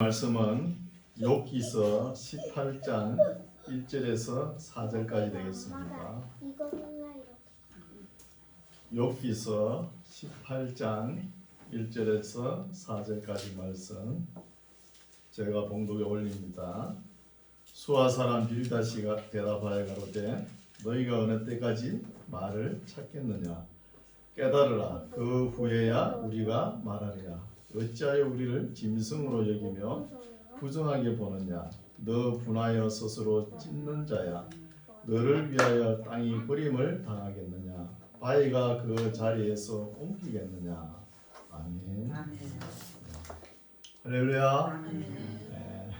말씀은 욥기서 18장 1절에서 4절까지 되겠습니다. 욥기서 18장 1절에서 4절까지 말씀 제가 봉독에 올립니다. 수아 사람 빌다시가 대답하여 가로되 너희가 어느 때까지 말을 찾겠느냐? 깨달으라. 그 후에야 우리가 말하리라. 어찌하여 우리를 짐승으로 여기며 부정하게 보느냐? 너 분하여 스스로 찢는 자야. 너를 위하여 땅이 버림을 당하겠느냐? 바위가 그 자리에서 옮기겠느냐? 아멘. 할렐루야. 네.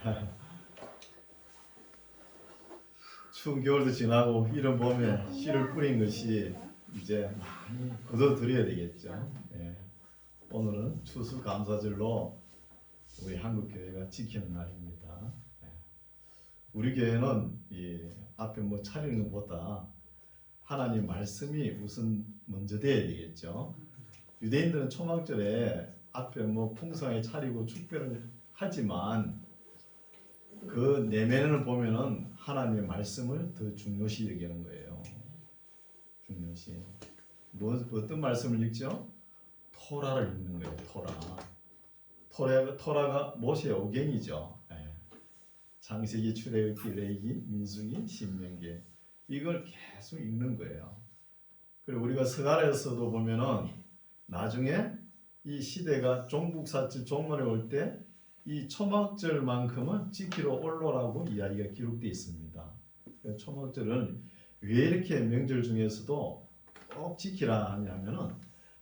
추운 겨울도 지나고 이런 봄에 씨를 뿌린 것이 이제 많이 거둬들여야 되겠죠. 네. 오늘은 추수감사절로 우리 한국교회가 지키는 날입니다. 우리 교회는 이 앞에 뭐 차리는 것보다 하나님 말씀이 우선 먼저 돼야 되겠죠. 유대인들은 초막절에 앞에 뭐 풍성하게 차리고 축배를 하지만 그 내면을 보면은 하나님의 말씀을 더 중요시 여기는 거예요. 중요시. 어떤 말씀을 읽죠? 토라를 읽는 거예요. 토라가 모세의 오경이죠. 창세기, 출애굽기, 레위기, 민수기, 신명기 이걸 계속 읽는 거예요. 그리고 우리가 서갈에서도 보면은 나중에 이 시대가 종국사절 종말에 올 때 이 초막절만큼은 지키러 올라라고 이야기가 기록되어 있습니다. 초막절은 왜 이렇게 명절 중에서도 꼭 지키라 하냐면은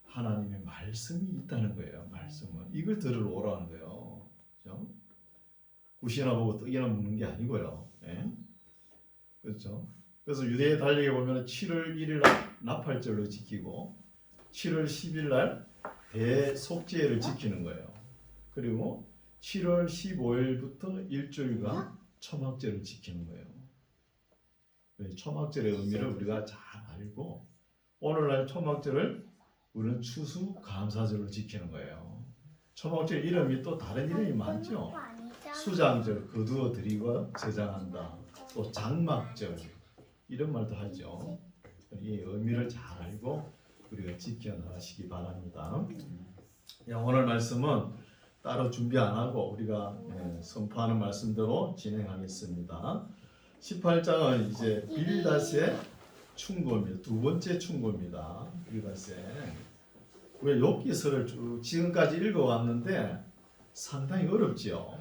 하나님의 말씀이 있다는 거예요. 말씀은 이걸 들으러 오라는 거예요. 그렇죠? 굿이나 보고 떡이나 먹는 게 아니고요. 예? 그렇죠? 그래서 유대의 달력에 보면 7월 1일 날 나팔절로 지키고 7월 10일 날 대속죄를 지키는 거예요. 그리고 7월 15일부터 일주일간 초막절을 지키는 거예요. 초막절의 의미를 우리가 잘 알고 오늘날 초막절을 우리는 추수감사절로 지키는 거예요. 초막절 이름이 또 다른 이름이 많죠. 수장절, 거두어 드리고 제장한다. 또 장막절 이런 말도 하죠. 이 의미를 잘 알고 우리가 지켜나가시기 바랍니다. 오늘 말씀은 따로 준비 안 하고 우리가 선포하는 말씀대로 진행하겠습니다. 18장은 이제 빌닷의 충고입니다. 두 번째 충고입니다. 빌닷의 우리 욥기서를 지금까지 읽어왔는데 상당히 어렵지요.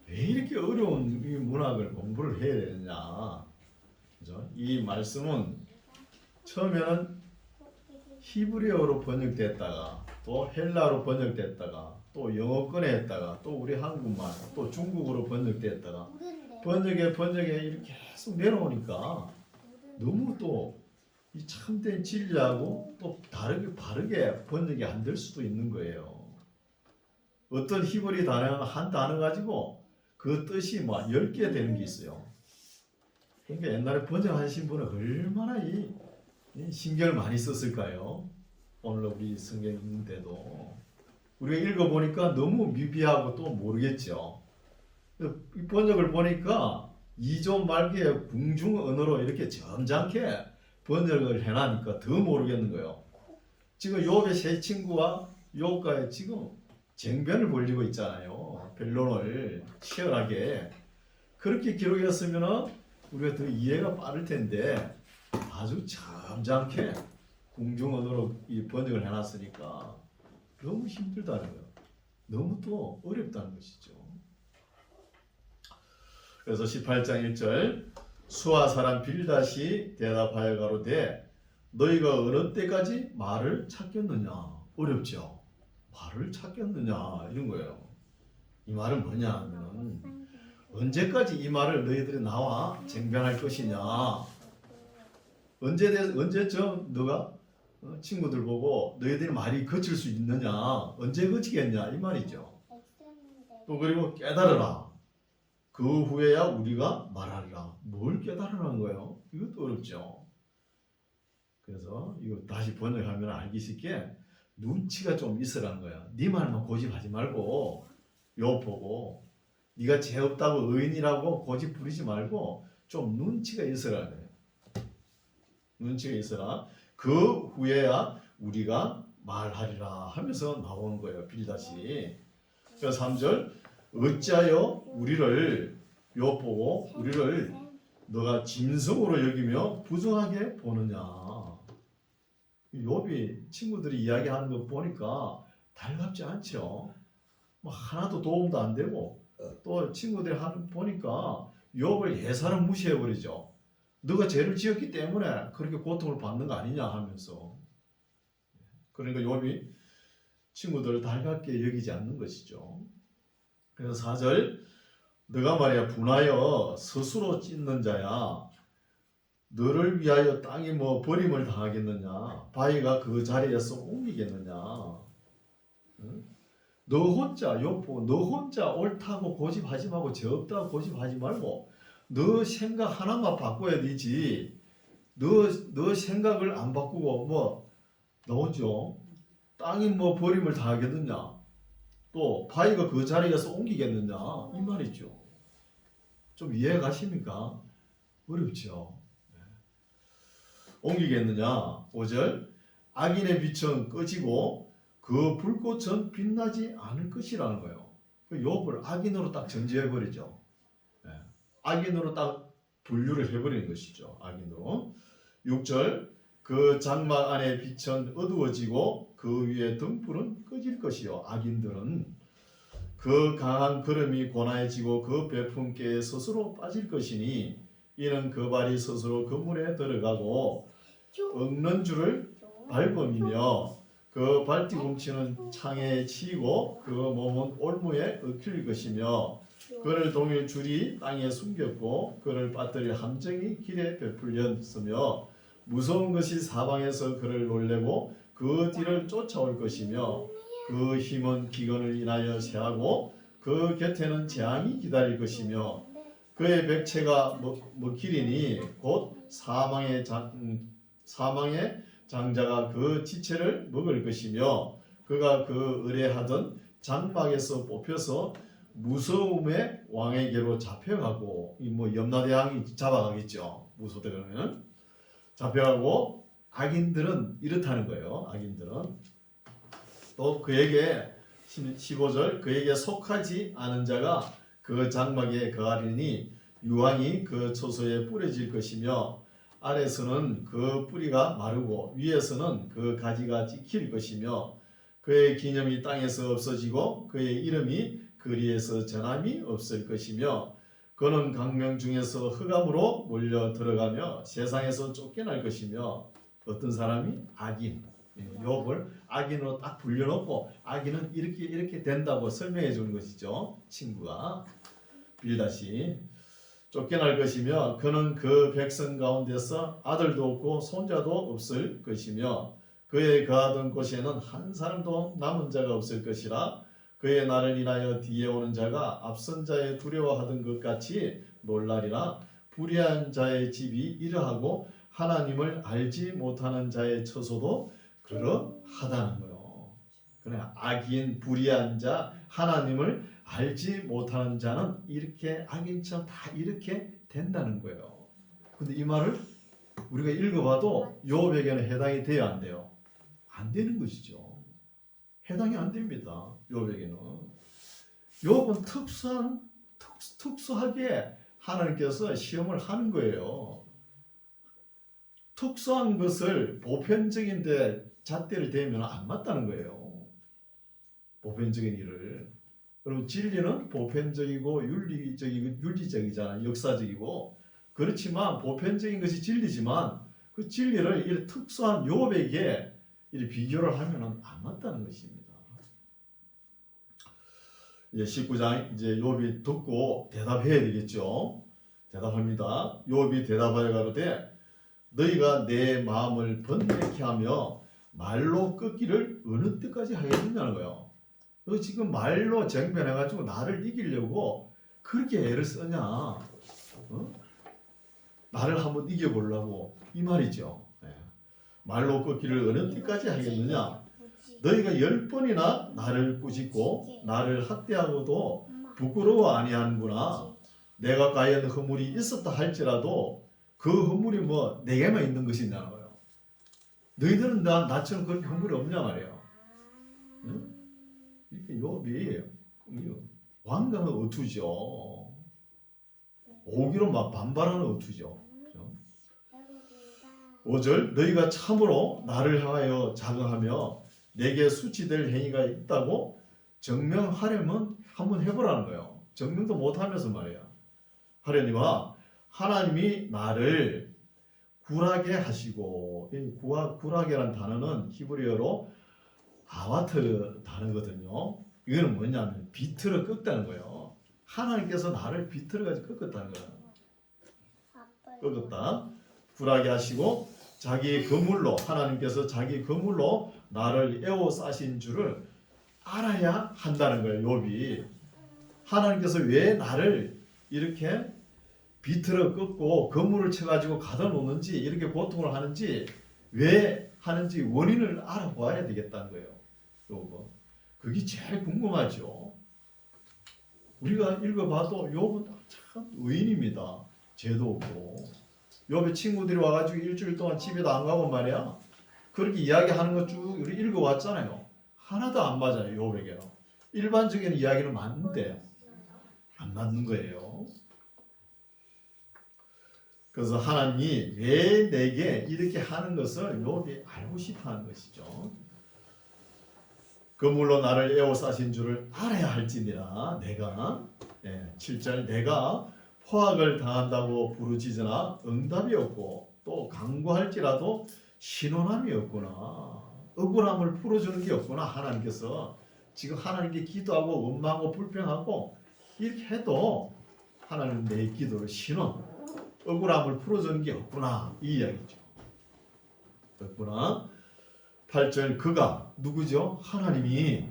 왜 이렇게 어려운 이 문학을 공부를 해야 되느냐? 그죠? 이 말씀은 처음에는 히브리어로 번역됐다가 또 헬라로 번역됐다가 또 영어권에 했다가 또 우리 한국말 또 중국어로 번역됐다가 번역에 이렇게 계속 내려오니까 너무 또 이 참된 진리하고 또 바르게 번역이 안 될 수도 있는 거예요. 어떤 히브리 단어는 한 단어 가지고 그 뜻이 뭐 10개 되는 게 있어요. 그러니까 옛날에 번역하신 분은 얼마나 이 신경을 많이 썼을까요? 오늘 우리 성경 읽는데도 우리가 읽어보니까 너무 미비하고 또 모르겠죠. 이 번역을 보니까 2조 말기의 궁중 언어로 이렇게 점잖게 번역을 해놔니까 더 모르겠는 거예요. 지금 욥의 세 친구와 욥과의 지금 쟁변을 벌이고 있잖아요. 변론을 치열하게 그렇게 기록했으면 우리가 더 이해가 빠를 텐데 아주 점잖게 궁중 언어로 이 번역을 해놨으니까 너무 힘들다는 거예요. 너무 또 어렵다는 것이죠. 그래서 18장 1절 수아 사람 빌닷이 대답하여 가로되 너희가 어느 때까지 말을 찾겠느냐? 어렵죠. 말을 찾겠느냐 이런 거예요. 이 말은 뭐냐 하면 언제까지 이 말을 너희들이 나와 쟁변할 것이냐? 언제쯤 너가 친구들 보고 너희들이 말이 거칠 수 있느냐? 언제 거치겠냐? 이 말이죠. 또 그리고 깨달으라. 그 후에야 우리가 말하리라. 뭘 깨달으라는 거예요? 이것도 어렵죠. 그래서 이거 다시 번역하면 알기 쉽게 눈치가 좀 있으라는 거야. 네 말만 고집하지 말고 욥 보고 네가 죄 없다고 의인이라고 고집 부리지 말고 좀 눈치가 있으라 그래요. 눈치가 있어라. 그 후에야 우리가 말하리라 하면서 나오는 거예요. 빌다시. 그래서 3절 어찌하여 우리를 욥 보고 우리를 너가 짐승으로 여기며 부정하게 보느냐. 욥이 친구들이 이야기하는 거 보니까 달갑지 않죠. 뭐 하나도 도움도 안 되고 또 친구들이 하는 보니까 욥을 예사로 무시해 버리죠. 너가 죄를 지었기 때문에 그렇게 고통을 받는 거 아니냐 하면서. 그러니까 욥이 친구들을 달갑게 여기지 않는 것이죠. 그래서 4절 너가 말이야 분하여 스스로 찢는 자야 너를 위하여 땅이 뭐 버림을 당하겠느냐 바위가 그 자리에서 옮기겠느냐. 응? 너 혼자 욥보 너 혼자 옳다고 고집하지 말고 죄 없다고 고집하지 말고 너 생각 하나만 바꿔야 되지. 너 생각을 안 바꾸고 뭐 나오죠. 땅이 뭐 버림을 당하겠느냐 또 바위가 그 자리에서 옮기겠느냐 이 말이죠. 좀 이해 가십니까? 어렵죠. 옮기겠느냐. 5절 악인의 빛은 꺼지고 그 불꽃은 빛나지 않을 것이라는 거예요. 욥을 악인으로 딱 전제해버리죠. 악인으로 딱 분류를 해버리는 것이죠. 악인으로. 6절 그 장막 안에 빛은 어두워지고 그 위에 등불은 꺼질 것이요. 악인들은 그 강한 걸음이 고나해지고 그 배품께에 스스로 빠질 것이니 이는 그 발이 스스로 그물에 들어가고 엉는 줄을 밟음이며 그 발뒤꿈치는 창에 치이고 그 몸은 올무에 얽힐 것이며 그를 동일 줄이 땅에 숨겼고 그를 빠뜨릴 함정이 길에 베풀렸으며 무서운 것이 사방에서 그를 놀래고 그 뒤를 쫓아올 것이며 그 힘은 기근을 인하여 세하고 그 곁에는 재앙이 기다릴 것이며 그의 백체가 먹히리니 곧 사망의 장자가 그 지체를 먹을 것이며 그가 그 의뢰하던 장막에서 뽑혀서 무서움의 왕에게로 잡혀가고 이 뭐 염라대왕이 잡아가겠죠. 무소대 그러면 잡혀가고 악인들은 이렇다는 거예요. 악인들은 또 그에게 15절 그에게 속하지 않은 자가 그 장막에 거하리니 유황이 그 초소에 뿌려질 것이며 아래서는 그 뿌리가 마르고 위에서는 그 가지가 찍힐 것이며 그의 기념이 땅에서 없어지고 그의 이름이 거리에서 전함이 없을 것이며 그는 강명 중에서 흑암으로 몰려 들어가며 세상에서 쫓겨날 것이며 어떤 사람이 악인 욥을 악인으로 딱 불려놓고 악인은 이렇게 된다고 설명해 주는 것이죠. 친구가 빌다시 쫓겨날 것이며 그는 그 백성 가운데서 아들도 없고 손자도 없을 것이며 그의 거하던 곳에는 한 사람도 남은 자가 없을 것이라 그의 날을 인하여 뒤에 오는 자가 앞선 자의 두려워하던 것 같이 놀라리라. 불의한 자의 집이 이러하고 하나님을 알지 못하는 자의 처소도 그러하다는 거예요. 그러나 악인 불의한 자 하나님을 알지 못하는 자는 이렇게 악인처럼 다 이렇게 된다는 거예요. 근데 이 말을 우리가 읽어봐도 욥에게는 해당이 돼야 안 돼요? 안 되는 것이죠. 해당이 안 됩니다. 욥에게는. 욥은 특수하게 하나님께서 시험을 하는 거예요. 특수한 것을 보편적인데 잣대를 대면 안 맞다는 거예요. 보편적인 일을. 그럼 진리는 보편적이고 윤리적이잖아요. 역사적이고. 그렇지만 보편적인 것이 진리지만 그 진리를 이 특수한 욥에게 비교를 하면 안 맞다는 것입니다. 이제 19장 이제 욥이 듣고 대답해야 되겠죠. 대답합니다. 욥이 대답하여 가로되 너희가 내 마음을 번뇌케 하며 말로 끊기를 어느 때까지 하겠느냐는 거예요. 너 지금 말로 쟁변해가지고 나를 이기려고 그렇게 애를 쓰냐? 나를 한번 이겨보려고 이 말이죠. 네. 말로 끊기를 어느 때까지 하겠느냐? 너희가 10번이나 나를 꾸짖고 나를 학대하고도 부끄러워 아니하는구나. 내가 과연 허물이 있었다 할지라도 그 허물이 뭐 내게만 있는 것이냐는 거예요. 너희들은 나처럼 그렇게 허물이 없냐 말이에요. 응? 이렇게 욥이 완강한 어투죠. 오기로 막 반발하는 어투죠. 5절 너희가 참으로 나를 향하여 자긍하며 내게 수치될 행위가 있다고 증명하려면 한번 해보라는 거예요. 증명도 못하면서 말이야. 하려니와 하나님이 나를 굴하게 하시고, 굴하게라는 단어는 히브리어로 아와트 단어거든요. 이거는 뭐냐면 비틀어 꺾다는 거예요. 하나님께서 나를 비틀어가지고 꺾었다는 거예요. 꺾었다. 굴하게 하시고 자기 거물로, 하나님께서 자기 거물로 나를 에워싸신 줄을 알아야 한다는 거예요. 욥이. 하나님께서 왜 나를 이렇게 비틀어 꺾고 거물을 쳐가지고 가둬 놓는지, 이렇게 고통을 하는지, 왜 하는지 원인을 알아봐야 되겠다는 거예요. 욥은. 그게 제일 궁금하죠. 우리가 읽어봐도 욥은 참 의인입니다. 죄도 없고. 욥의 친구들이 와가지고 일주일 동안 집에도 안 가고 말이야. 그렇게 이야기하는 거 쭉 우리 읽어왔잖아요. 하나도 안 맞아요. 욥에게는. 일반적인 이야기는 맞는데 안 맞는 거예요. 그래서 하나님이 왜 내게 이렇게 하는 것을 욥이 알고 싶어하는 것이죠. 그물로 나를 에워싸신 줄을 알아야 할지니라. 내가 7절 내가 포악을 당한다고 부르짖으나 응답이 없고 또 강구할지라도 신원함이 없구나. 억울함을 풀어주는 게 없구나. 하나님께서 지금 하나님께 기도하고 원망하고 불평하고 이렇게 해도 하나님 내 기도를 신원, 억울함을 풀어주는 게 없구나. 이 이야기죠. 없구나. 8절 그가 누구죠? 하나님이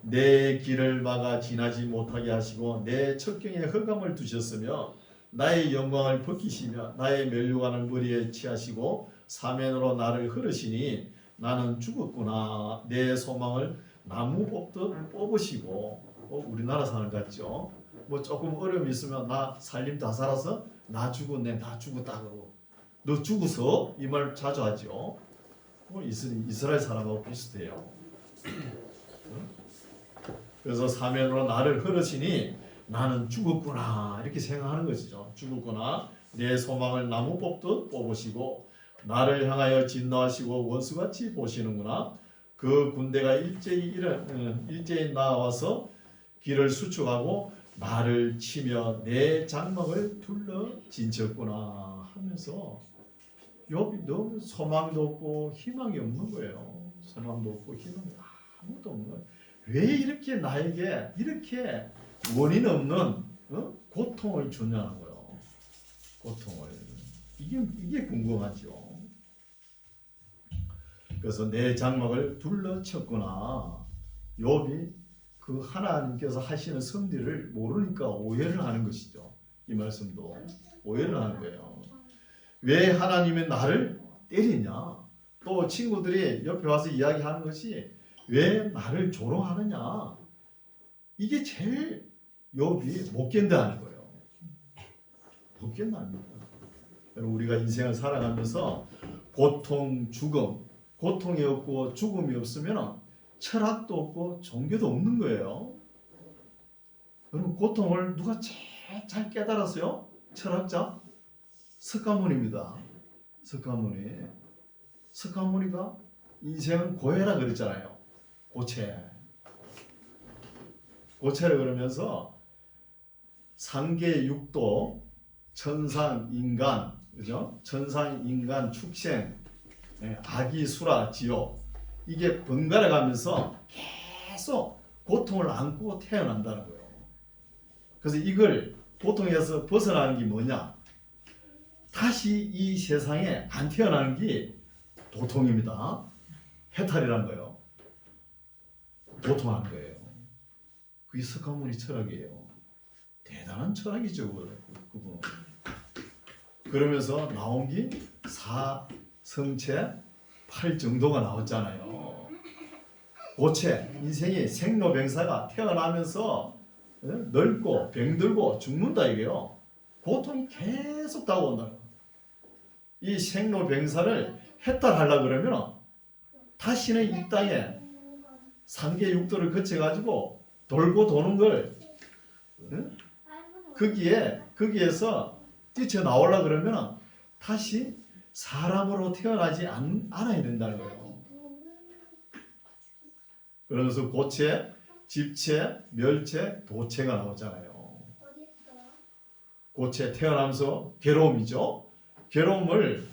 내 길을 막아 지나지 못하게 하시고 내 척경에 흑암을 두셨으며 나의 영광을 벗기시며 나의 면류관을 머리에 취하시고 사면으로 나를 흐르시니 나는 죽었구나. 내 소망을 나무 뽑듯 뽑으시고 우리나라 사는 것 같죠? 뭐 조금 어려움이 있으면 나 살림 다 살아서 나 죽었네, 나 죽었다 그러고 너 죽었어? 이 말 자주 하죠. 이스라엘 사람하고 비슷해요. 그래서 사면으로 나를 흐르시니 나는 죽었구나 이렇게 생각하는 것이죠. 죽었구나. 내 소망을 나무 뽑듯 뽑으시고 나를 향하여 진노하시고 원수같이 보시는구나. 그 군대가 일제히 나와서 길을 수축하고 나를 치며 내 장막을 둘러 진쳤구나 하면서 욥이 너무 소망도 없고 희망이 없는 거예요. 소망도 없고 희망이 아무것도 없는 거예요. 왜 이렇게 나에게 이렇게 원인 없는 고통을 주냐는 거예요. 고통을. 이게 궁금하죠. 그래서 내 장막을 둘러쳤구나. 욥이 그 하나님께서 하시는 섭리를 모르니까 오해를 하는 것이죠. 이 말씀도 오해를 하는 거예요. 왜 하나님이 나를 때리냐? 또 친구들이 옆에 와서 이야기하는 것이 왜 나를 조롱하느냐? 이게 제일 욥이 못 견뎌하는 거예요. 못 견뎌합니다. 우리가 인생을 살아가면서 고통, 죽음, 고통이 없고 죽음이 없으면 철학도 없고 종교도 없는 거예요. 여러분 고통을 누가 제일 잘 깨달았어요? 철학자? 석가모니입니다. 석가모니가 인생은 고해라 그랬잖아요. 고체를 그러면서 상계 육도, 천상 인간, 그죠? 천상 인간 축생, 악이 수라 지옥 이게 번갈아 가면서 계속 고통을 안고 태어난다는 거예요. 그래서 이걸 고통에서 벗어나는 게 뭐냐? 다시 이 세상에 안 태어나는 게 도통입니다. 해탈이라는 거예요. 도통하는 거예요. 그게 석가모니 철학이에요. 대단한 철학이죠, 그분. 그러면서 나온 게 사성체 8정도가 나왔잖아요. 고체, 인생이 생로병사가 태어나면서 늙고 병들고 죽는다 이게요. 고통이 계속 다가온다. 이 생로병사를 해탈하려고 그러면 다시는 이 땅에 상계 육도를 거쳐가지고 돌고 도는 걸 거기에서 뛰쳐나오려고 그러면 다시 사람으로 태어나지 않아야 된다는 거예요. 그러면서 고체, 집체, 멸체, 도체가 나오잖아요. 고체 태어나면서 괴로움이죠. 괴로움을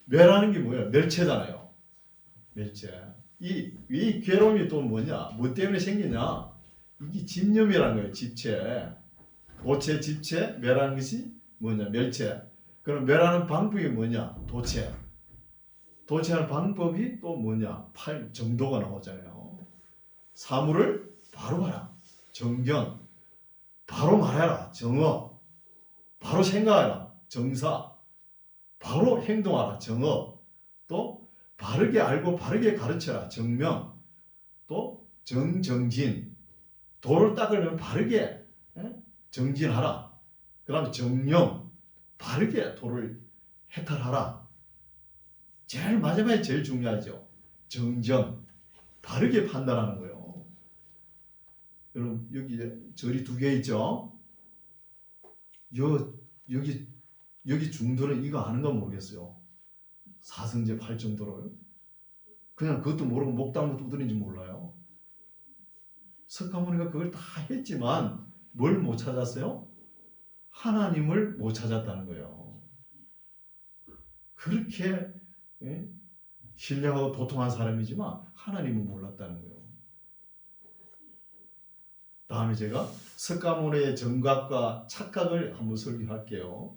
멸하는 게 뭐예요? 멸체잖아요. 멸체. 이 괴로움이 또 뭐냐? 뭐 때문에 생기냐? 이게 집념이라는 거예요. 집체. 고체, 집체, 멸하는 것이 뭐냐? 멸체. 그럼 멸하는 방법이 뭐냐? 도체. 도체하는 방법이 또 뭐냐? 정도가 나오잖아요. 사물을 바로 봐라. 정견. 바로 말해라. 정어. 바로 생각하라. 정사. 바로 행동하라. 정어. 또 바르게 알고 바르게 가르쳐라. 정명. 또 정진. 도를 닦으려면 바르게 정진하라. 그 다음에 정령. 바르게 도를 해탈하라. 제일 마지막에 제일 중요하죠. 정정. 바르게 판단하는 거예요. 여러분 여기 절이 2개 있죠. 여기 중도는 이거 아는가 모르겠어요. 사성제 8정도를 그냥 그것도 모르고 목담도 두드린지 몰라요. 석가모니가 그걸 다 했지만 뭘 못 찾았어요? 하나님을 못 찾았다는 거예요. 그렇게 신령하고 도통한 사람이지만 하나님은 몰랐다는 거예요. 다음에 제가 석가모니의 정각과 착각을 한번 설교할게요.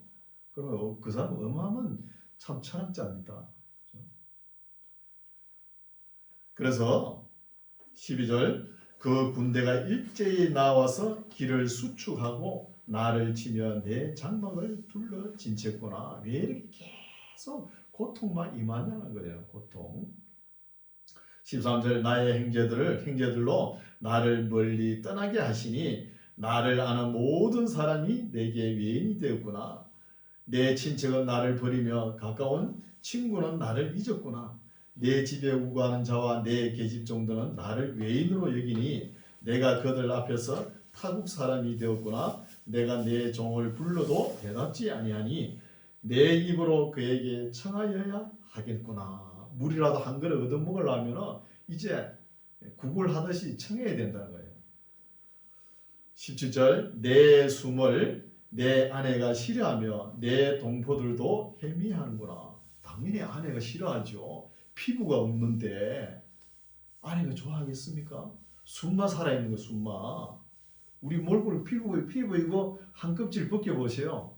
그럼 그 사람 어마어마한 참 철학자입니다. 그래서 12절 그 군대가 일제히 나와서 길을 수축하고 나를 치며 내 장막을 둘러 진쳤구나. 왜 이렇게 계속 고통만 임하냐는 거예요. 고통. 13절 나의 행제들로 나를 멀리 떠나게 하시니 나를 아는 모든 사람이 내게 외인이 되었구나. 내 친척은 나를 버리며 가까운 친구는 나를 잊었구나. 내 집에 우거하는 자와 내 계집 정도는 나를 외인으로 여기니 내가 그들 앞에서 타국 사람이 되었구나. 내가 내 종을 불러도 대답지 아니하니 내 입으로 그에게 청하여야 하겠구나. 물이라도 한 그릇 얻어먹으려면 이제 구걸하듯이 청해야 된다는 거예요. 17절 내 숨을 내 아내가 싫어하며 내 동포들도 헤미하는구나. 당연히 아내가 싫어하죠. 피부가 없는데 아내가 좋아하겠습니까? 숨만 살아있는 거 숨만. 우리 몰골 피부 이거 한 껍질 벗겨보세요.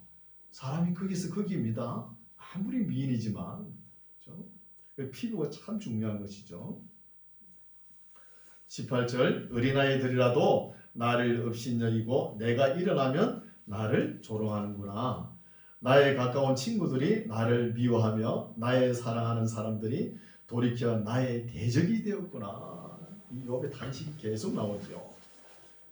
사람이 거기서 거기입니다. 아무리 미인이지만 그렇죠? 피부가 참 중요한 것이죠. 18절 어린아이들이라도 나를 업신여기고 내가 일어나면 나를 조롱하는구나. 나의 가까운 친구들이 나를 미워하며 나의 사랑하는 사람들이 돌이켜 나의 대적이 되었구나. 이 욥의 탄식이 계속 나오죠.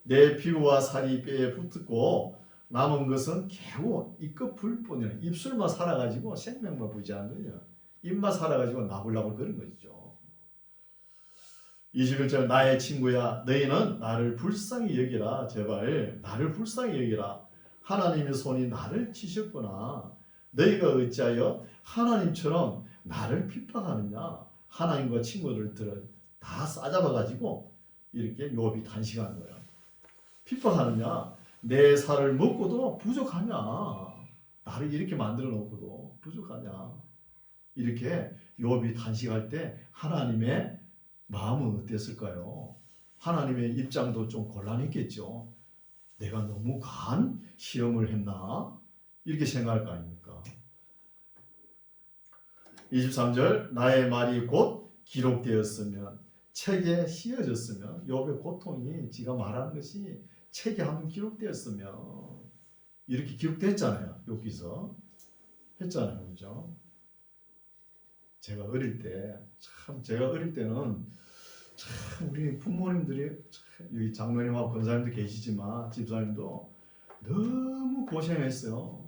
내 피부와 살이 뼈에 붙고 남은 것은 겨우 이 끝풀 뿐이야. 입술만 살아가지고 생명만 부지한 거예요. 입만 살아가지고 나불나불 그런 거죠. 21절 나의 친구야 너희는 나를 불쌍히 여기라. 제발 나를 불쌍히 여기라. 하나님의 손이 나를 치셨구나. 너희가 어찌하여 하나님처럼 나를 핍박하느냐. 하나님과 친구들을 다 싸잡아가지고 이렇게 욥이 탄식하는 거예요. 핍박하느냐. 내 살을 먹고도 부족하냐. 나를 이렇게 만들어 놓고도 부족하냐. 이렇게 욥이 탄식할 때 하나님의 마음은 어땠을까요? 하나님의 입장도 좀 곤란했겠죠. 내가 너무 과한 시험을 했나? 이렇게 생각할 거 아닙니까? 23절 나의 말이 곧 기록되었으면 책에 씌어졌으면 욥의 고통이 지가 말하는 것이 책에 한번 기록되었으면 이렇게 기록됐잖아요. 욥기서 했잖아요. 그죠? 제가 어릴 때는 참 우리 부모님들이 참 여기 장로님하고 권사님도 계시지만 집사님도 너무 고생했어요.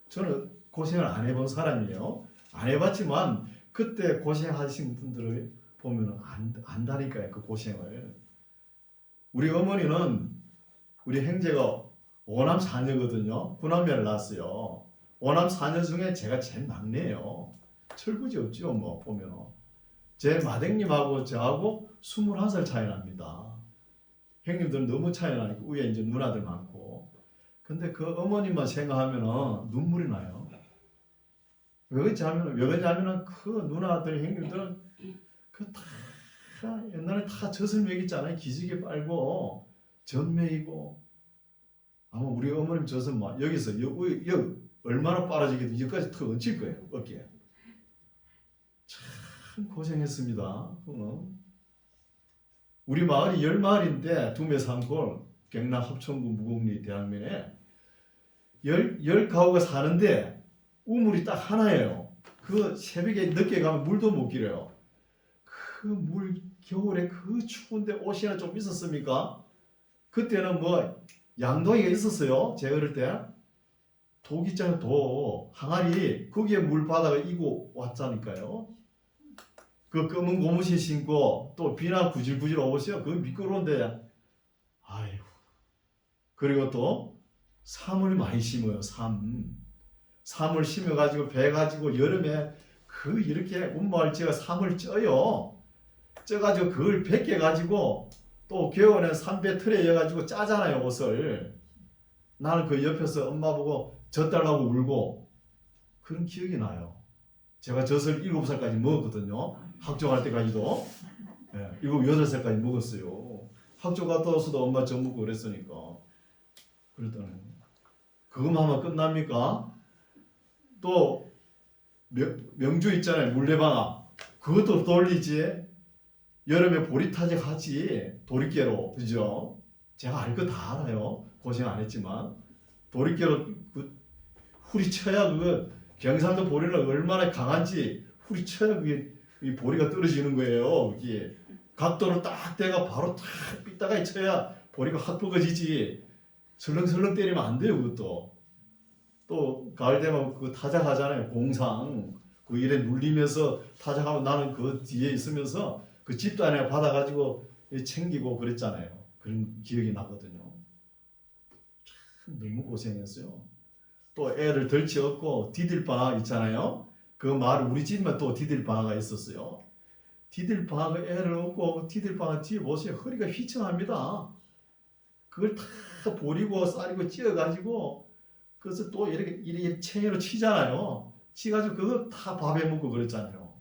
저는 고생을 안 해본 사람이에요. 안 해봤지만 그때 고생하신 분들을 보면 안다니까요. 그 고생을. 우리 어머니는 우리 형제가 5남 4녀거든요. 9남매를 낳았어요. 5남 4녀 중에 제가 제일 막내예요. 철부지 없죠. 뭐 보면 제 마댕님하고 저하고 21살 차이 납니다. 형님들은 너무 차이 나니까 위에 이제 누나들 많고. 근데 그 어머님만 생각하면 눈물이 나요. 왜 그런지 하면은 그 누나들 형님들은 그 다 옛날에 다 젖을 먹였잖아요. 기지개 빨고 젖 먹이고. 아마 우리 어머님 젖은 막 여기서 여기 얼마나 빨아지겠든 여기까지 턱 얹힐 거예요. 어깨에. 참 고생했습니다. 우리 마을이 10마을인데 두매 산골 경남 합천구 무곡리 대학면에 10가구가 사는데 우물이 딱 하나예요. 그 새벽에 늦게 가면 물도 못 길어요. 그 물 겨울에 그 추운데 옷이나 좀 있었습니까? 그때는 뭐 양동이가 있었어요. 제가 어릴 때 독 있잖아요. 독 항아리 거기에 물 받아가 이고 왔자니까요. 그 검은 고무신 신고 또 비나 구질구질 오세요. 그 미끄러운데 아이고. 그리고 또 삼을 많이 심어요. 삼을 심어가지고 배 가지고 여름에 그 이렇게 운마을지가 삼을 쪄요. 쪄가지고 그걸 벗겨가지고 또 겨울에 삼배 틀에 여가지고 짜잖아요. 옷을. 나는 그 옆에서 엄마 보고 젖달라고 울고 그런 기억이 나요. 제가 젖을 7살까지 먹었거든요. 학교 갈 때까지도. 7, 8살까지 먹었어요. 학교 갔다 와서도 엄마 젖 먹고 그랬으니까. 그랬더니 그것만 하면 끝납니까? 또 명주 있잖아요. 물레방아. 그것도 돌리지. 여름에 보리타작 하지. 도리깨로. 그죠? 제가 알 거 다 알아요. 고생 안 했지만. 도리깨로 그 후리쳐야 그거 경상도 보리는 얼마나 강한지 후리쳐야 그게 이 보리가 떨어지는 거예요. 이게 각도로 딱 대가 바로 탁 삐딱하게 쳐야 보리가 확 뻗어지지. 설렁설렁 때리면 안 돼요. 그것도. 또 가을 되면 그 타작하잖아요. 공상 그 일에 눌리면서 타작하면 나는 그 뒤에 있으면서 그 집도 안에 받아가지고 챙기고 그랬잖아요. 그런 기억이 나거든요. 참 너무 고생했어요. 또 애를 덜치었고 디딜방학 있잖아요. 그 마을 우리 집만 또 디딜방학이 있었어요. 디딜방학 애를 얻고 디딜방학 뒤에 보세요. 허리가 휘청합니다. 그걸 다 보리고 쌀이고 찧어가지고 그래서 또 이렇게 챙으로 치잖아요. 치가지고 그거 다 밥에 먹고 그랬잖아요.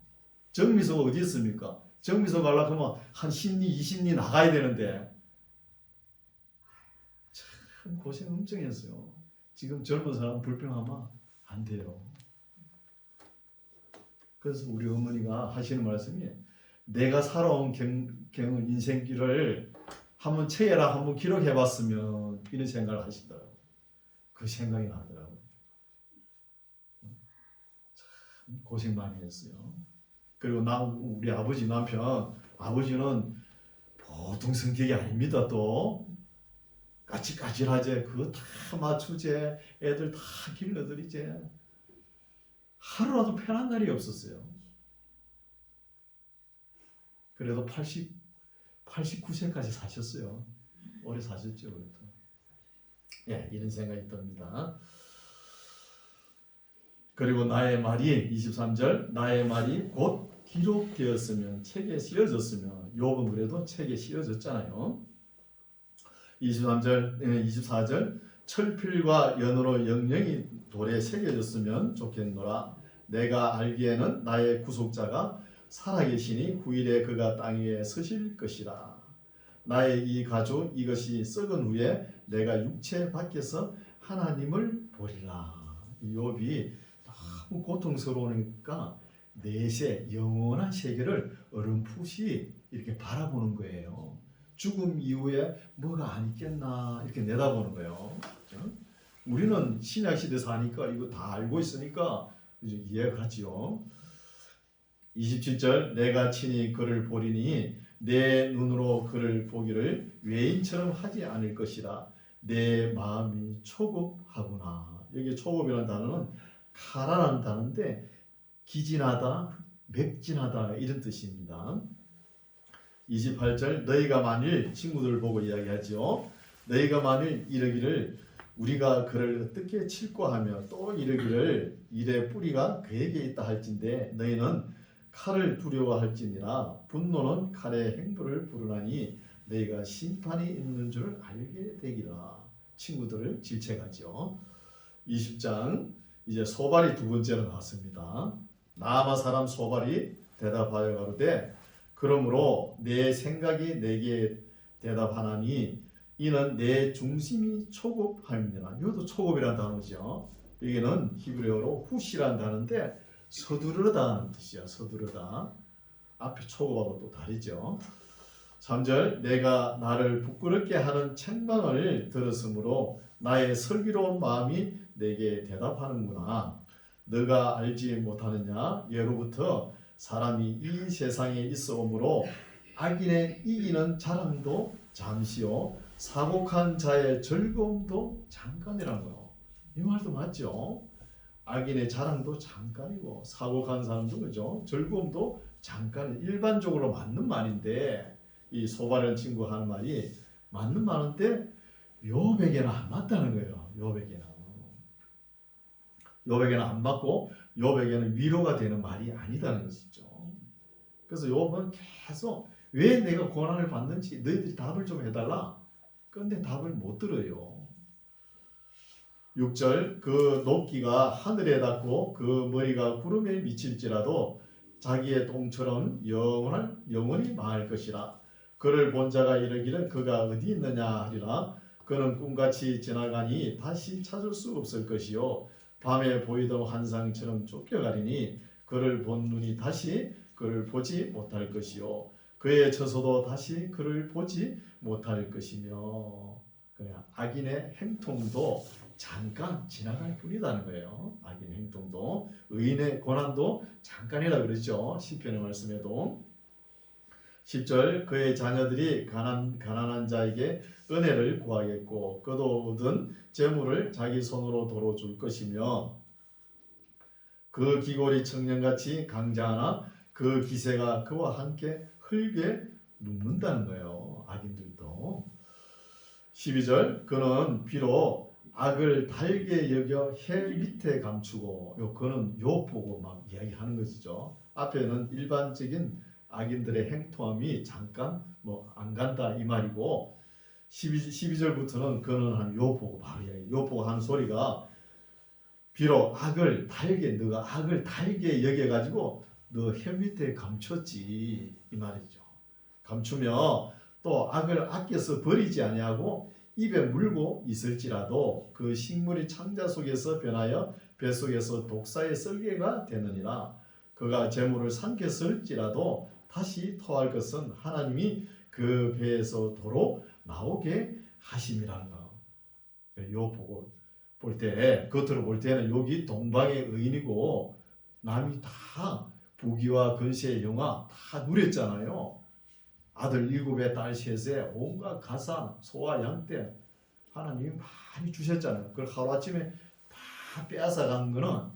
정미소가 어디 있습니까? 정미소 가려고 하면 한 10리, 20리 나가야 되는데 참 고생 엄청 했어요. 지금 젊은 사람 불평하면 안 돼요. 그래서 우리 어머니가 하시는 말씀이 내가 살아온 인생길을 한번 책에라 한번 기록해봤으면 이런 생각을 하시더라고요. 그 생각이 나더라고요. 참 고생 많이 했어요. 그리고 우리 아버지 남편 아버지는 보통 성격이 아닙니다. 또 까칠까칠하제 그거 다 맞추제 애들 다 길러드리제 하루라도 편한 날이 없었어요. 그래도 89세까지 사셨어요. 오래 사셨죠. 그래도. 예, 이런 생각이 듭니다. 그리고 나의 말이 23절 나의 말이 곧 기록되었으면 책에 씌어졌으면 욥은 그래도 책에 씌어졌잖아요. 23절 24절 철필과 연으로 영영이 돌에 새겨졌으면 좋겠노라. 내가 알기에는 나의 구속자가 살아계시니 후일에 그가 땅 위에 서실 것이라. 나의 이 가죽 이것이 썩은 후에 내가 육체 밖에서 하나님을 보리라. 욥이 너무 고통스러우니까 내세 영원한 세계를 어렴풋이 이렇게 바라보는 거예요. 죽음 이후에 뭐가 안 있겠나 이렇게 내다보는 거예요. 우리는 신약 시대 사니까 이거 다 알고 있으니까 이제 이해가 가죠. 27절 내가 친히 그를 보리니 내 눈으로 그를 보기를 외인처럼 하지 않을 것이라 내 마음이 초급하구나. 여기 초급이라는 단어는 카라라는 단어인데 기진하다, 맥진하다 이런 뜻입니다. 28절 너희가 만일 친구들을 보고 이야기하죠. 너희가 만일 이르기를 우리가 그를 어떻게 칠까 하며 또 이르기를 일의 뿌리가 그에게 있다 할진대 너희는 칼을 두려워할지니라 분노는 칼의 행보를 부르나니 너희가 심판이 있는 줄 알게 되기라. 친구들을 질책하죠. 20장 이제 소발이 두 번째로 나왔습니다. 나아마 사람 소발이 대답하여 가로되 그러므로 내 생각이 내게 대답하나니 이는 내 중심이 초급함이니라. 이것도 초급이라는 단어죠. 여기는 히브리어로 후시라는 단어인데 서두르다는 뜻이야. 서두르다. 앞에 초급하고 또 다르죠. 3절 내가 나를 부끄럽게 하는 책망을 들었으므로 나의 슬기로운 마음이 내게 대답하는구나. 너가 알지 못하느냐? 예로부터 사람이 이 세상에 있어 오므로 악인의 이기는 자랑도 잠시요 사곡한 자의 즐거움도 잠깐이라는 거예요. 이 말도 맞죠? 악인의 자랑도 잠깐이고 사곡한 사람도 그죠? 즐거움도 잠깐. 일반적으로 맞는 말인데 이 소발이라는 친구가 하는 말이 맞는 말인데 욥에게는 안 맞다는 거예요. 욥에게는 안 맞고 욥에게는 위로가 되는 말이 아니다는 것이죠. 그래서 욥은 계속 왜 내가 고난을 받는지 너희들이 답을 좀 해달라. 그런데 답을 못 들어요. 6절 그 높기가 하늘에 닿고 그 머리가 구름에 미칠지라도 자기의 똥처럼 영원히 망할 것이라. 그를 본 자가 이르기를 그가 어디 있느냐 하리라. 그는 꿈같이 지나가니 다시 찾을 수 없을 것이요 밤에 보이던 환상처럼 쫓겨가리니 그를 본 눈이 다시 그를 보지 못할 것이요 그의 처소도 다시 그를 보지 못할 것이며. 그냥 악인의 행통도 잠깐 지나갈 뿐이라는 거예요. 악인의 행동도. 의인의 고난도 잠깐이라 그러죠. 시편의 말씀에도. 10절 그의 자녀들이 가난한 자에게 은혜를 구하겠고 그도 얻은 재물을 자기 손으로 도로 줄 것이며 그 기골이 청년같이 강자하나 그 기세가 그와 함께 흙에 눕는다는 거예요. 악인들도. 12절 그는 비록 악을 달게 여겨 해 밑에 감추고 그는 욥 보고 막 이야기하는 것이죠. 앞에는 일반적인 악인들의 행통함이 잠깐 안 간다 이 말이고 12절부터는 그는 한 욥 보고 바로 이야기. 욥 보고 하는 소리가 비록 너가 악을 달게 여겨가지고 너 혀 밑에 감췄지 이 말이죠. 감추며 또 악을 아껴서 버리지 아니하고 입에 물고 있을지라도 그 식물이 창자 속에서 변하여 뱃속에서 독사의 썰개가 되느니라. 그가 재물을 삼켰을지라도 다시 토할 것은 하나님이 그 배에서 도로 나오게 하심이라는 거. 요 보고 볼 때, 겉으로 볼 때는 여기 동방의 의인이고 남이 다 부귀와 건세의 영화 다 누렸잖아요. 아들 7에 딸 3에 온갖 가사 소와 양떼 하나님이 많이 주셨잖아요. 그걸 하루아침에 다 빼앗아간 거는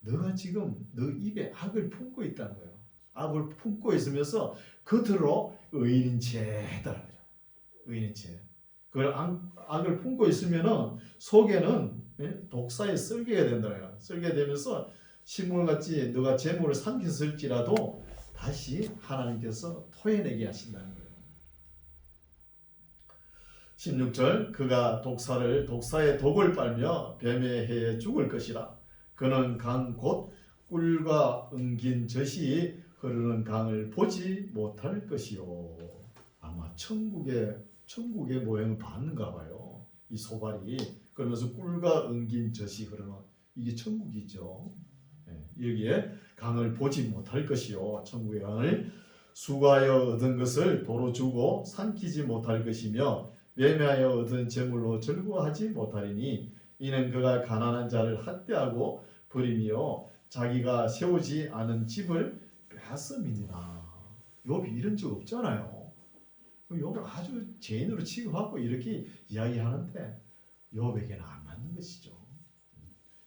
너가 지금 너 입에 악을 품고 있다는 거예요. 악을 품고 있으면서 겉으로 의인인 채 했다는 거죠. 의인인 채. 그걸 악을 품고 있으면은 속에는 독사의 썰개가 된다는 거예요. 썰개가 되면서 식물같이 너가 재물을 삼켰을지라도 다시 하나님께서 토해내게 하신다는 거예요. 16절 그가 독사의 독을 빨며 뱀의 해에 죽을 것이라. 그는 강 곧 꿀과 엉긴 젖이 흐르는 강을 보지 못할 것이요. 아마 천국의 모형을 봤는가 봐요. 이 소발이. 그러면서 꿀과 엉긴 젖이 흐르는 이게 천국이죠. 여기에 강을 보지 못할 것이요. 천국의 강을 수고하여 얻은 것을 도로 주고 삼키지 못할 것이며 매매하여 얻은 재물로 즐거워하지 못하리니 이는 그가 가난한 자를 학대하고 버리며 자기가 세우지 않은 집을 했음이니라. 욥이 이런 적 없잖아요. 욥을 아주 죄인으로 취급하고 이렇게 이야기하는데 욥에게는 안 맞는 것이죠.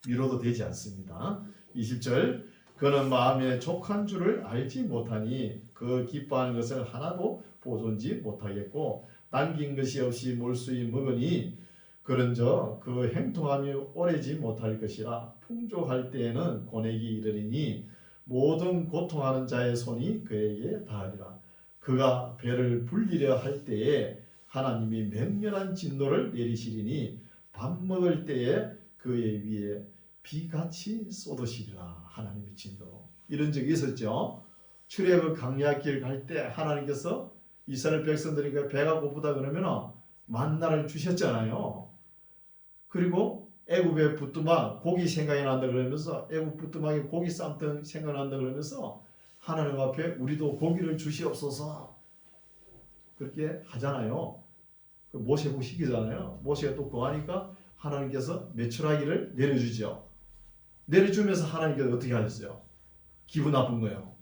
위로도 되지 않습니다. 20절 그는 마음에 족한 줄을 알지 못하니 그 기뻐하는 것을 하나도 보존지 못하겠고 남긴 것이 없이 몰수히 먹으니 그런저 그 행통함이 오래지 못할 것이라 풍족할 때에는 고내기 이르리니 모든 고통하는 자의 손이 그에게 닿으리라. 그가 배를 불리려 할 때에 하나님이 맹렬한 진노를 내리시리니 밥 먹을 때에 그의 위에 비같이 쏟으시리라. 하나님의 진노로. 이런 적이 있었죠. 출애굽 광야길 갈 때 하나님께서 이스라엘 백성들에게 배가 고프다 그러면 만나를 주셨잖아요. 그리고 애굽의 부뚜막 고기 생각이 난다 그러면서 애굽 부뚜막에 고기 쌈던 생각난다 그러면서 하나님 앞에 우리도 고기를 주시옵소서 그렇게 하잖아요. 그 모세보고 시키잖아요. 모세가 또 구하니까 하나님께서 메추라기를 내려주죠. 내려주면서 하나님께서 어떻게 하셨어요? 기분 나쁜 거예요.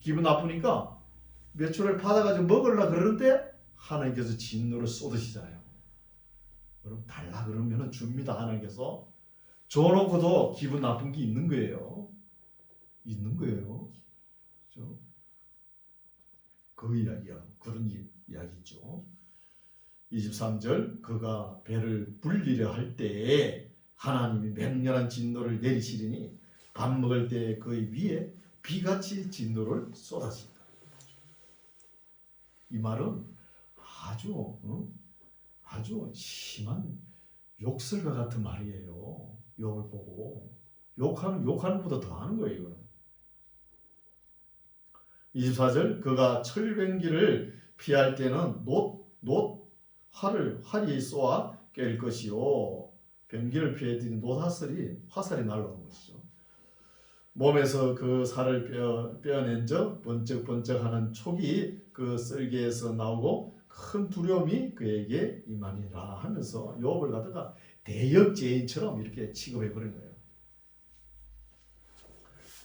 기분 나쁘니까 메추라기를 받아가지고 먹으려고 그러는데 하나님께서 진노를 쏟으시잖아요. 여러분 달라 그러면 줍니다. 하나님께서 줘놓고도 기분 나쁜 게 있는 거예요. 있는 거예요. 그렇죠? 그 이야기야. 그런 이야기죠. 23절 그가 배를 불리려 할 때에 하나님이 맹렬한 진노를 내리시리니 밥 먹을 때 그의 위에 비같이 진노를 쏟아진다. 이 말은 아주 심한 욕설과 같은 말이에요. 욥을 보고 욕하는 것보다 더 하는 거예요. 이거는. 24절 그가 철병기를 피할 때는 활이 쏘아 깰 것이요 병기를 피했더니 화살이 날라오는 것이죠. 몸에서 그 살을 빼어낸 적 번쩍번쩍하는 촉이 그 쓸개에서 나오고 큰 두려움이 그에게 임하니라 하면서 욥을 갖다가 대역죄인처럼 이렇게 취급해 버린 거예요.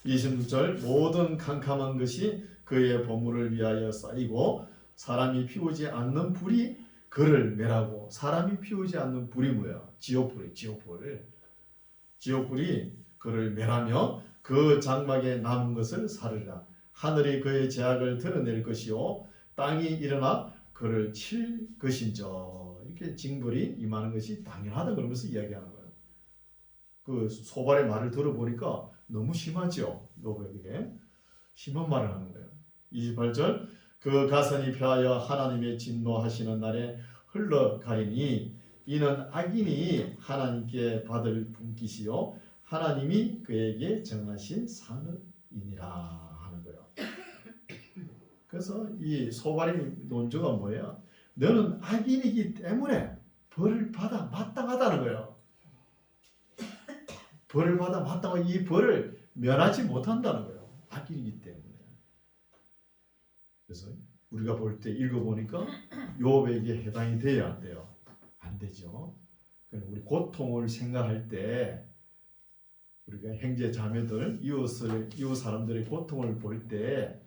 26절 모든 캄캄한 것이 그의 보물을 위하여 쌓이고 사람이 피우지 않는 불이 그를 멸하고 사람이 피우지 않는 불이 뭐야? 지옥불이 그를 멸하며 그 장막에 남은 것을 사르리라. 하늘이 그의 죄악을 드러낼 것이요 땅이 일어나 그를 칠 것인저. 이렇게 징벌이 임하는 것이 당연하다 그러면서 이야기하는 거예요. 그 소발의 말을 들어보니까 너무 심하죠. 욥에게 심한 말을 하는 거예요. 28절 그 가선이 펴하여 하나님의 진노하시는 날에 흘러가리니 이는 악인이 하나님께 받을 분깃이요 하나님이 그에게 정하신 산업이니라 하는 거예요. 그래서 이 소발의 논조가 뭐예요? 너는 악인이기 때문에 벌을 받아 마땅하다는 거예요. 벌을 받아 마땅하고 이 벌을 면하지 못한다는 거예요. 악인이기 때문에. 그래서 우리가 볼 때 읽어보니까 욥에게 해당이 돼야 안 돼요? 안 되죠. 우리 고통을 생각할 때 우리가 형제 자매들 이웃 사람들의 고통을 볼 때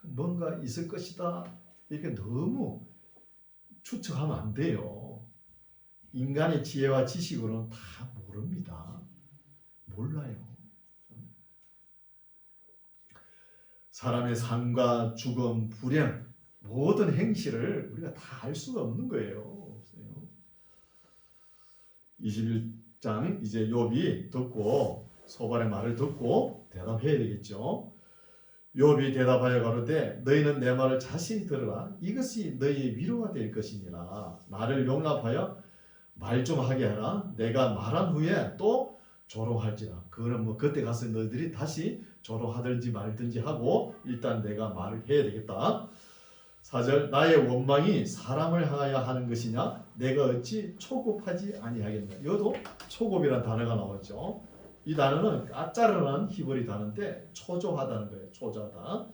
뭔가 있을 것이다 이렇게 너무 추측하면 안 돼요. 인간의 지혜와 지식으로는 다 모릅니다. 몰라요. 사람의 삶과 죽음, 불행 모든 행실을 우리가 다 알 수가 없는 거예요. 21장 이제 욥이 듣고 소발의 말을 듣고 대답해야 되겠죠. 욥이 대답하여 가로되 너희는 내 말을 자세히 들으라. 이것이 너희의 위로가 될 것이니라. 나를 용납하여 말 좀 하게 하라. 내가 말한 후에 또 조롱할지라. 그거는 뭐 그때 가서 너희들이 다시 조롱하든지 말든지 하고 일단 내가 말을 해야 되겠다. 4절 나의 원망이 사람을 향하여 하는 것이냐? 내가 어찌 초급하지 아니하겠나? 이것도 초급이라는 단어가 나왔죠. 이 단어는 까짜르는 히브리 단어인데 초조하다는 거예요. 초조하다.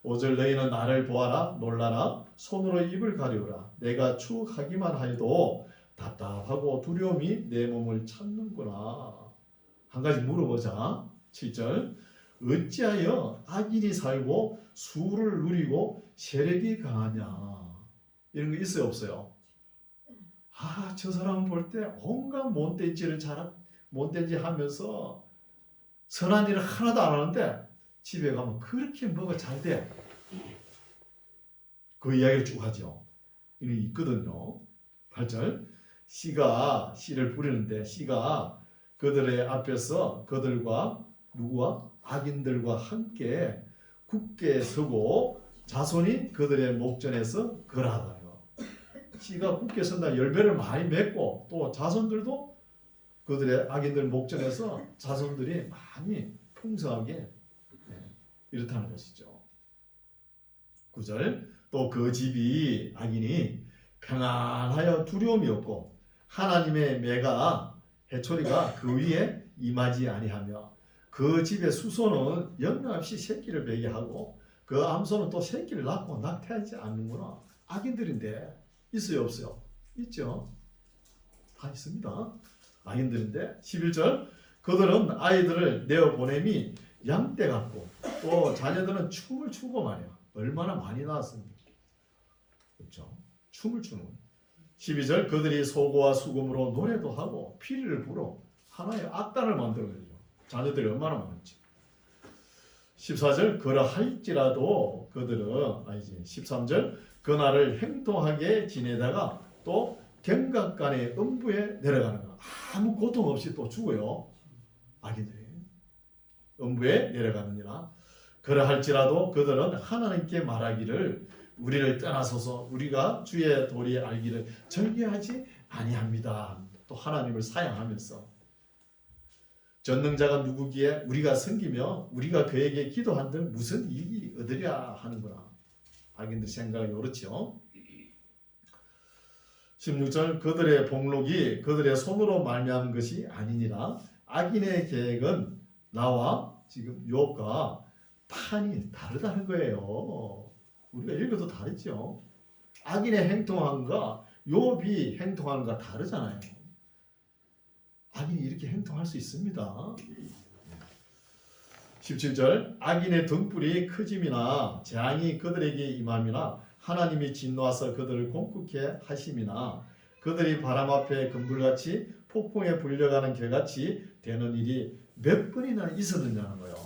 5절 너희는 나를 보아라 놀라라 손으로 입을 가리우라. 내가 추하기만 하여도 답답하고 두려움이 내 몸을 찾는구나. 한 가지 물어보자. 7절 어찌하여 악인이 살고 수를 누리고 세력이 강하냐. 이런 거 있어요 없어요? 아, 저 사람 볼 때 온갖 못된지 하면서 선한 일을 하나도 안 하는데 집에 가면 그렇게 뭐가 잘 돼. 그 이야기를 쭉 하죠. 이게 있거든요. 8절. 씨를 부리는데 씨가 그들의 앞에서 그들과 누구와? 악인들과 함께 굳게 서고 자손이 그들의 목전에서 거하다요. 씨가 굳게 선다. 열매를 많이 맺고 또 자손들도 그들의 악인들 목전에서 자손들이 많이 풍성하게 이렇다는 것이죠. 9절. 또 그 집이 악인이 평안하여 두려움이 없고 하나님의 매가 해초리가 그 위에 임하지 아니하며 그 집의 수소는 영락없이 새끼를 베게 하고 그 암소는 또 새끼를 낳고 낙태하지 않는구나. 악인들인데 있어요 없어요? 있죠. 다 있습니다. 악인들인데 11절. 그들은 아이들을 내어보냄이 양떼 같고 또 자녀들은 춤을 추고 말이야. 얼마나 많이 나왔습니까? 그렇죠? 춤을 추는 거예요. 12절. 그들이 소고와 수금으로 노래도 하고 피리를 불어 하나의 악단을 만들어내죠. 자녀들이 얼마나 많은지. 14절. 그러할지라도 그들은 13절. 그날을 행통하게 지내다가 또 경각간의 음부에 내려가는 거야. 아무 고통 없이 또 죽어요. 악인들이 음부에 내려가느니라. 그러할지라도 그들은 하나님께 말하기를 우리를 떠나소서 우리가 주의 도리 알기를 절개하지 아니합니다. 또 하나님을 사양하면서 전능자가 누구기에 우리가 섬기며 우리가 그에게 기도한들 무슨 이익이 얻으랴 하는구나. 악인들 생각이 옳죠. 16절. 그들의 복록이 그들의 손으로 말미암은 것이 아니니라. 악인의 계획은 나와 지금 욥과 판이 다르다는 거예요. 우리가 읽어도 다르죠. 악인의 행동함과 욥이 행동함과 다르잖아요. 악인이 이렇게 행동할 수 있습니다. 17절. 악인의 등불이 크짐이나 재앙이 그들에게 임함이나 하나님이 진노하사 그들을 공급케 하심이나 그들이 바람 앞에 금불같이 폭풍에 불려가는 개같이 되는 일이 몇 번이나 있었느냐는 거예요.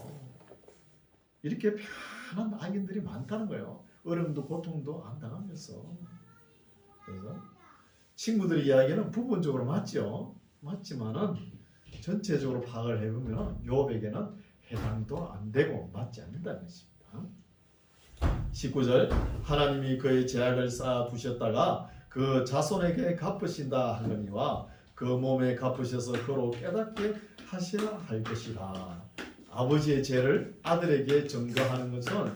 이렇게 편한 악인들이 많다는 거예요. 어려움도 고통도 안 당하면서. 그래서 친구들의 이야기는 부분적으로 맞죠. 맞지만은 전체적으로 파악을 해보면 욥에게는 해당도 안 되고 맞지 않는다는 것입니다. 19절. 하나님이 그의 죄악을 쌓아 두셨다가 그 자손에게 갚으신다 하거니와 그 몸에 갚으셔서 그로 깨닫게 하셔야 할 것이라. 아버지의 죄를 아들에게 전가하는 것은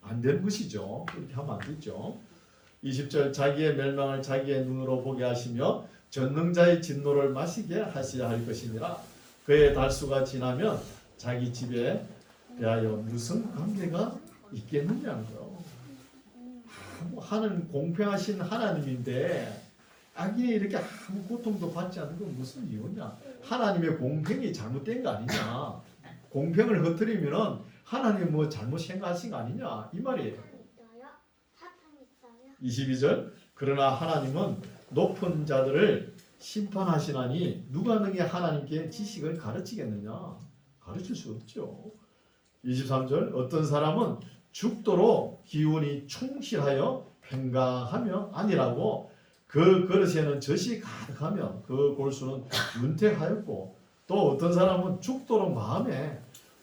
안 되는 것이죠. 그렇게 하면 안 되죠. 20절. 자기의 멸망을 자기의 눈으로 보게 하시며 전능자의 진노를 마시게 하셔야 할 것이니라. 그의 달수가 지나면 자기 집에 대하여 무슨 관계가 있겠느냐는 거예요. 하는 공평하신 하나님인데 악인이 이렇게 아무 고통도 받지 않는 건 무슨 이유냐? 하나님의 공평이 잘못된 거 아니냐? 공평을 흐트리면은 하나님 뭐 잘못 생각하신 거 아니냐? 이 말이에요. 22절. 그러나 하나님은 높은 자들을 심판하시나니 누가 능히 하나님께 지식을 가르치겠느냐? 가르칠 수 없죠. 23절. 어떤 사람은 죽도록 기운이 충실하여 평강하며 아니라고 그 그릇에는 젖이 가득하며 그 골수는 윤택하였고 또 어떤 사람은 죽도록 마음에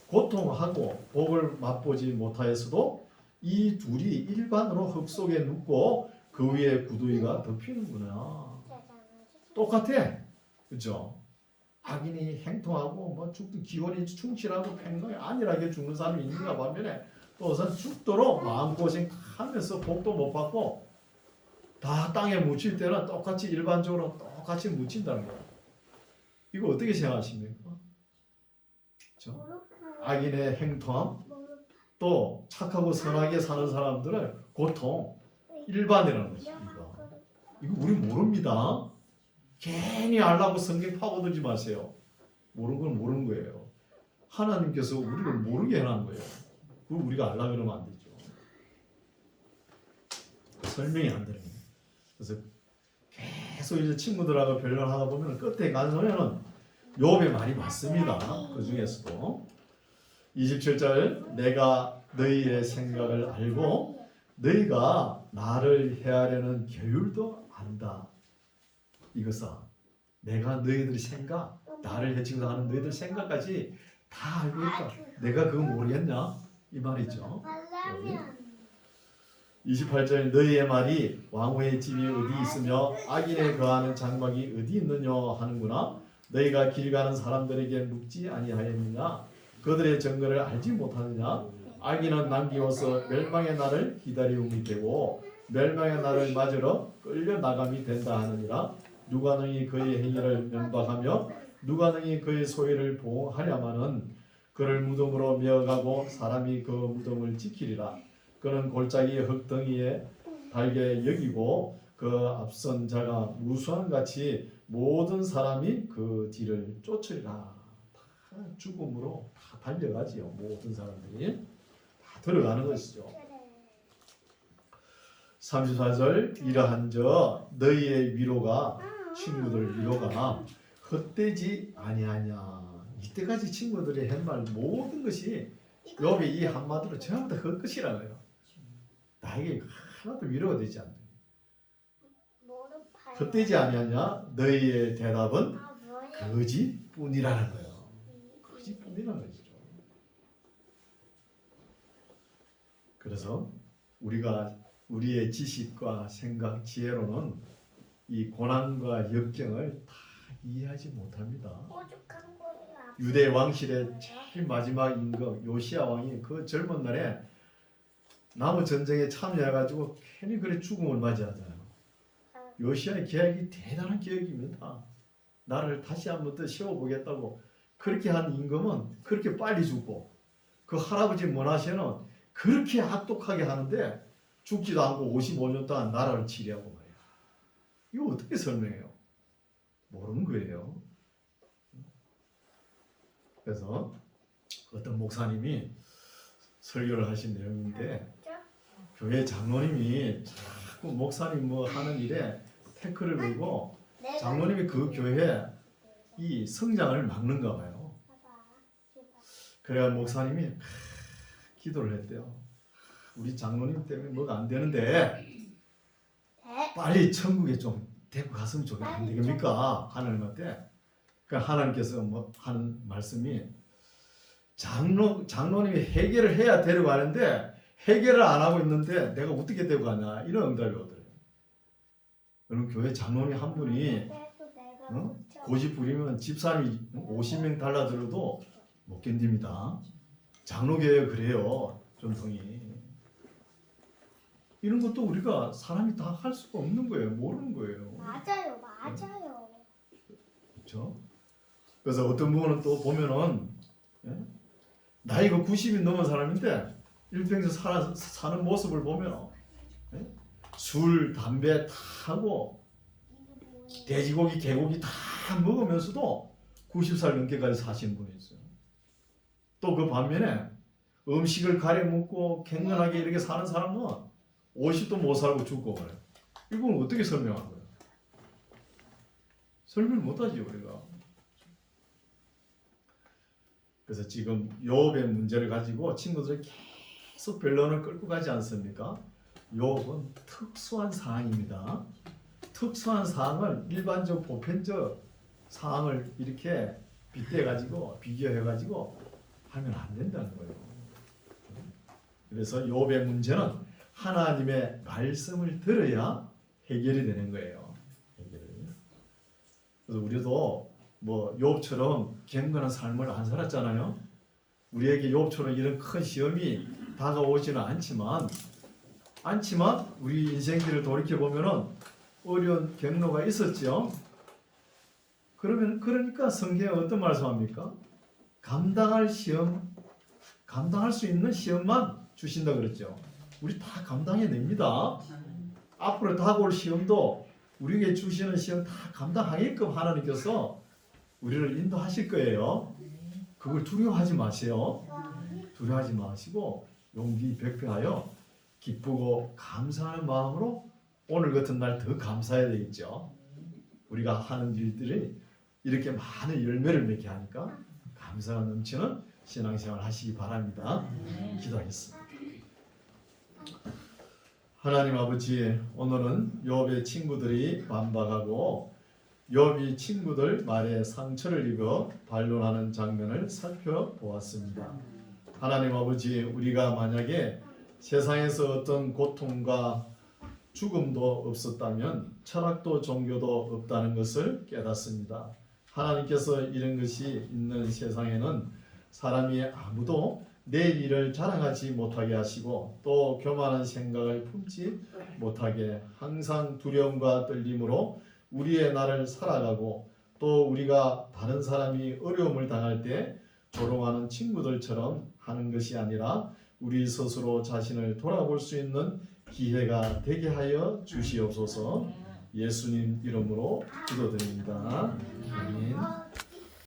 고통하고 복을 맛보지 못하였어도 이 둘이 일반으로 흙 속에 눕고 그 위에 구두이가 덮이는구나. 똑같아. 그렇죠? 악인이 행통하고 뭐 죽도 기원이 충실하고 평강이 안일하게 죽는 사람이 있는가 반면에 또 우선 죽도록 마음고생하면서 복도 못 받고 다 땅에 묻힐 때는 똑같이 일반적으로 똑같이 묻힌다는 거예요. 이거 어떻게 생각하십니까? 그렇죠? 악인의 행통 또 착하고 선하게 사는 사람들의 고통 일반이라는 거죠. 이거 우리 모릅니다. 괜히 알라고 성경 파고들지 마세요. 모르는 건 모르는 거예요. 하나님께서 우리를 모르게 해놓은 거예요. 그걸 우리가 알라 그러면 안 되죠. 설명이 안 되는 거예요. 그래서 계속 이제 친구들하고 변론하다 보면 끝에 가서는 욥의 말이 맞습니다. 그 중에서도 27절 내가 너희의 생각을 알고 너희가 나를 해하려는 계율도 안다. 이것아 내가 너희들의 생각 나를 해치고자 하는 너희들 생각까지 다 알고 있다. 내가 그거 모르겠냐? 이 말이죠. 28절 너희의 말이 왕후의 집이 어디 있으며 악인에 거하는 장막이 어디 있느냐 하는구나. 너희가 길 가는 사람들에게 묻지 아니하였느냐? 그들의 증거를 알지 못하느냐? 악인은 남기워서 멸망의 날을 기다리움이 되고 멸망의 날을 맞으러 끌려 나감이 된다 하느니라. 누가 능히 그의 행위를 면박하며 누가 능히 그의 소유를 보호하려마는 그를 무덤으로 메어가고 사람이 그 무덤을 지키리라. 그는 골짜기 흙덩이에 달게 여기고 그 앞선 자가 무수한 같이 모든 사람이 그 뒤를 쫓으리라. 다 죽음으로 다 달려가지요. 모든 사람들이 다 들어가는 것이죠. 34절 이러한저 너희의 위로가 친구들 위로가 헛되지 아니하냐. 이때까지 친구들이 한 말 모든 것이 욥이 이 한마디로 전부 다 헛것이라고요. 나에게 하나도 위로가 되지 않는 헛되지 아니하냐. 너희의 대답은 거짓뿐이라는 거예요. 거짓뿐이라는 것이죠. 그래서 우리가 우리의 지식과 생각, 지혜로는 이 고난과 역경을 다 이해하지 못합니다. 유대 왕실의 제일 마지막 임금 요시야 왕이 그 젊은 날에 남은 전쟁에 참여해가지고 괜히 그래 죽음을 맞이하잖아요. 요시야의 계획이 대단한 계획입니다. 나를 다시 한번 더 세워보겠다고 그렇게 한 임금은 그렇게 빨리 죽고 그 할아버지 모나세는 그렇게 악독하게 하는데 죽지도 않고 55년 동안 나라를 치리하고 말이야. 이거 어떻게 설명해요? 모르는 거예요. 그래서 어떤 목사님이 설교를 하신 내용인데 교회 장로님이 자꾸 목사님 뭐 하는 일에 태클을 걸고 장로님이 그 교회 이 성장을 막는가 봐요. 그래야 목사님이 기도를 했대요. 우리 장로님 때문에 뭐가 안 되는데 빨리 천국에 좀 데리고 갔으면 좋겠는데 안 되겠습니까? 하나님한테. 그러니까 하나님께서 뭐 하는 말씀이 장로님이 해결을 해야 데려가는데 해결을 안 하고 있는데 내가 어떻게 데려가냐 이런 응답이 오더래요. 여러분 교회 장로님 한 분이 고집 부리면 집사람이 50명 달라들어도 못 견딥니다. 장로교회 그래요. 전통이. 이런 것도 우리가 사람이 다 할 수가 없는 거예요. 모르는 거예요. 맞아요. 그렇죠? 그래서 어떤 분은 또 보면은 나이가 90이 넘은 사람인데 일평생 사는 모습을 보면 술, 담배 다 하고 돼지고기, 개고기 다 먹으면서도 90살 넘게까지 사시는 분이 있어요. 또 그 반면에 음식을 가려 먹고 갱년하게 이렇게 사는 사람은 50도 못 살고 죽고 그래요. 이건 어떻게 설명한 거예요? 설명을 못하지 우리가. 그래서 지금 욥의 문제를 가지고 친구들이 계속 변론을 끌고 가지 않습니까? 욥은 특수한 사항입니다. 특수한 사항을 일반적 보편적 사항을 이렇게 빗대가지고 비교해가지고 하면 안 된다는 거예요. 그래서 욥의 문제는 하나님의 말씀을 들어야 해결이 되는 거예요. 그래서 우리도 뭐 욥처럼 경건한 삶을 안 살았잖아요. 우리에게 욥처럼 이런 큰 시험이 다가오지는 않지만 우리 인생길을 돌이켜 보면은 어려운 경로가 있었죠. 그러니까 성경에 어떤 말씀합니까? 감당할 수 있는 시험만 주신다 그랬죠. 우리 다 감당해냅니다. 앞으로 다가올 시험도 우리에게 주시는 시험 다 감당하게끔 하나님께서 우리를 인도하실 거예요. 그걸 두려워하지 마세요. 두려워하지 마시고 용기 백배하여 기쁘고 감사하는 마음으로 오늘 같은 날 더 감사해야 되겠죠. 우리가 하는 일들이 이렇게 많은 열매를 맺게 하니까 감사가 넘치는 신앙생활 하시기 바랍니다. 기도하겠습니다. 하나님 아버지, 오늘은 욥의 친구들이 반박하고 욥이 친구들 말에 상처를 입어 반론하는 장면을 살펴보았습니다. 하나님 아버지, 우리가 만약에 세상에서 어떤 고통과 죽음도 없었다면 철학도 종교도 없다는 것을 깨닫습니다. 하나님께서 이런 것이 있는 세상에는 사람이 아무도 내 일을 자랑하지 못하게 하시고 또 교만한 생각을 품지 못하게 항상 두려움과 떨림으로 우리의 날을 살아가고 또 우리가 다른 사람이 어려움을 당할 때 조롱하는 친구들처럼 하는 것이 아니라 우리 스스로 자신을 돌아볼 수 있는 기회가 되게 하여 주시옵소서. 예수님 이름으로 기도드립니다. 아멘.